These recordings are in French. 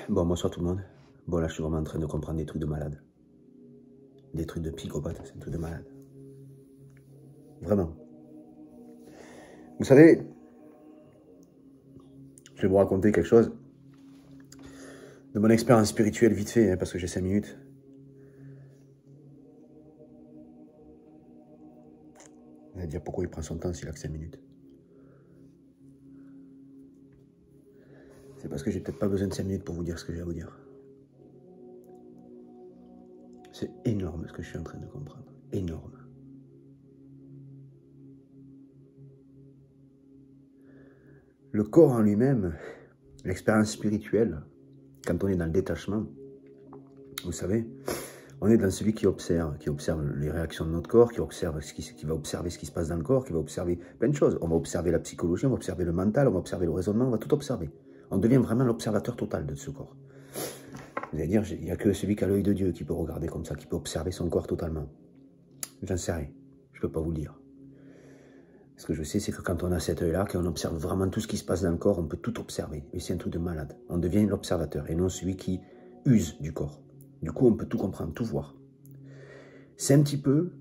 Bon, bonsoir tout le monde. Bon, là, je suis vraiment en train de comprendre des trucs de malade. Des trucs de psychopathe, c'est un truc de malade. Vraiment. Vous savez, je vais vous raconter quelque chose de mon expérience spirituelle vite fait, hein, parce que j'ai 5 minutes. Vous allez dire pourquoi il prend son temps s'il a que 5 minutes. C'est parce que j'ai peut-être pas besoin de 5 minutes pour vous dire ce que j'ai à vous dire. C'est énorme ce que je suis en train de comprendre. Énorme. Le corps en lui-même, l'expérience spirituelle, quand on est dans le détachement, vous savez, on est dans celui qui observe les réactions de notre corps, qui va observer ce qui se passe dans le corps, qui va observer plein de choses. On va observer la psychologie, on va observer le mental, on va observer le raisonnement, on va tout observer. On devient vraiment l'observateur total de ce corps. Vous allez dire, il n'y a que celui qui a l'œil de Dieu qui peut regarder comme ça, qui peut observer son corps totalement. J'en sais rien, je ne peux pas vous le dire. Ce que je sais, c'est que quand on a cet œil-là, qu'on observe vraiment tout ce qui se passe dans le corps, on peut tout observer. Mais c'est un truc de malade. On devient l'observateur et non celui qui use du corps. Du coup, on peut tout comprendre, tout voir. C'est un petit peu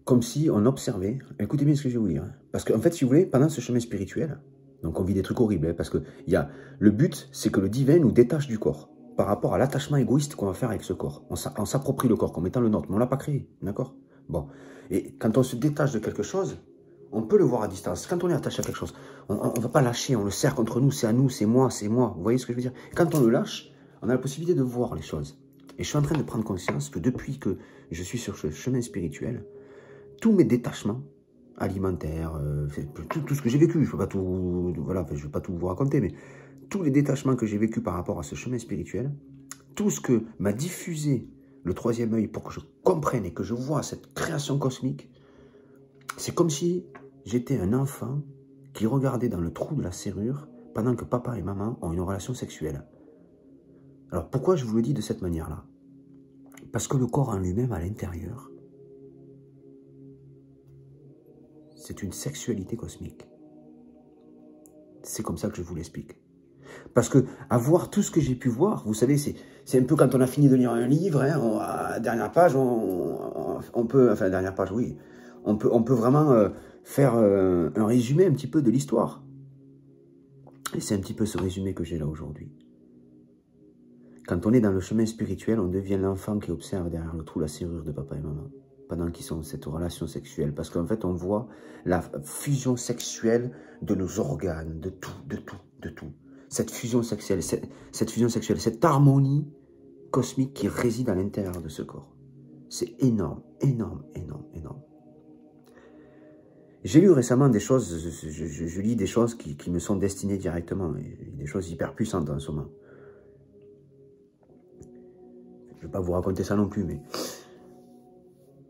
comme si on observait, écoutez bien ce que je vais vous dire, hein. Parce qu'en fait, si vous voulez, pendant ce chemin spirituel, donc on vit des trucs horribles, hein, parce que le but, c'est que le divin nous détache du corps, par rapport à l'attachement égoïste qu'on va faire avec ce corps. On s'approprie le corps comme étant le nôtre, mais on ne l'a pas créé, d'accord? Bon, et quand on se détache de quelque chose, on peut le voir à distance. Quand on est attaché à quelque chose, on ne va pas lâcher, on le serre contre nous, c'est à nous, c'est moi, c'est moi. Vous voyez ce que je veux dire? Quand on le lâche, on a la possibilité de voir les choses. Et je suis en train de prendre conscience que depuis que je suis sur ce chemin spirituel, tous mes détachements alimentaires, tout ce que j'ai vécu, je ne peux pas tout, voilà, je vais pas tout vous raconter, mais tous les détachements que j'ai vécu par rapport à ce chemin spirituel, tout ce que m'a diffusé le troisième œil pour que je comprenne et que je vois cette création cosmique, c'est comme si j'étais un enfant qui regardait dans le trou de la serrure pendant que papa et maman ont une relation sexuelle. Alors pourquoi je vous le dis de cette manière-là? Parce que le corps en lui-même, à l'intérieur, c'est une sexualité cosmique. C'est comme ça que je vous l'explique. Parce que, à voir tout ce que j'ai pu voir, vous savez, c'est un peu quand on a fini de lire un livre, hein, à la dernière page, on peut, enfin, la dernière page, oui, on peut vraiment faire un résumé un petit peu de l'histoire. Et c'est un petit peu ce résumé que j'ai là aujourd'hui. Quand on est dans le chemin spirituel, on devient l'enfant qui observe derrière le trou la serrure de papa et maman, pendant qu'ils sont dans cette relation sexuelle. Parce qu'en fait, on voit la fusion sexuelle de nos organes, de tout, de tout, de tout. Cette fusion sexuelle, cette harmonie cosmique qui réside à l'intérieur de ce corps. C'est énorme, énorme, énorme, énorme. J'ai lu récemment des choses, je lis des choses qui me sont destinées directement, et des choses hyper puissantes en ce moment. Je ne vais pas vous raconter ça non plus,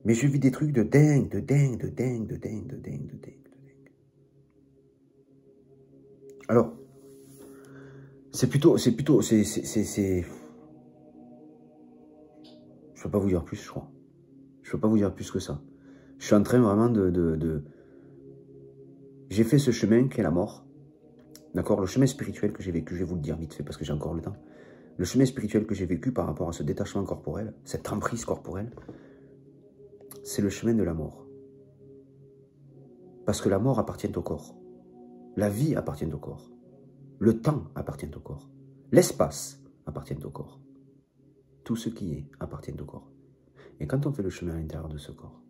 mais je vis des trucs de dingue, de dingue, de dingue, de dingue, de dingue, de dingue, de dingue. Alors, je peux pas vous dire plus, je crois. Je peux pas vous dire plus que ça. Je suis en train vraiment J'ai fait ce chemin qui est la mort. D'accord? Le chemin spirituel que j'ai vécu, je vais vous le dire vite fait parce que j'ai encore le temps. Le chemin spirituel que j'ai vécu par rapport à ce détachement corporel, cette emprise corporelle, c'est le chemin de la mort. Parce que la mort appartient au corps. La vie appartient au corps. Le temps appartient au corps. L'espace appartient au corps. Tout ce qui est appartient au corps. Et quand on fait le chemin à l'intérieur de ce corps,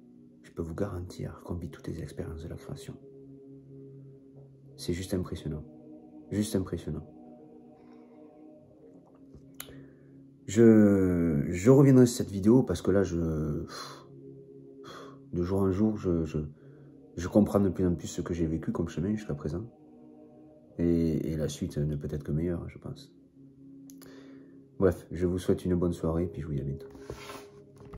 je peux vous garantir qu'on vit toutes les expériences de la création. C'est juste impressionnant. Juste impressionnant. Je reviendrai sur cette vidéo parce que là, de jour en jour, je comprends de plus en plus ce que j'ai vécu comme chemin jusqu'à présent. Et la suite ne peut être que meilleure, je pense. Bref, je vous souhaite une bonne soirée, puis je vous dis à bientôt.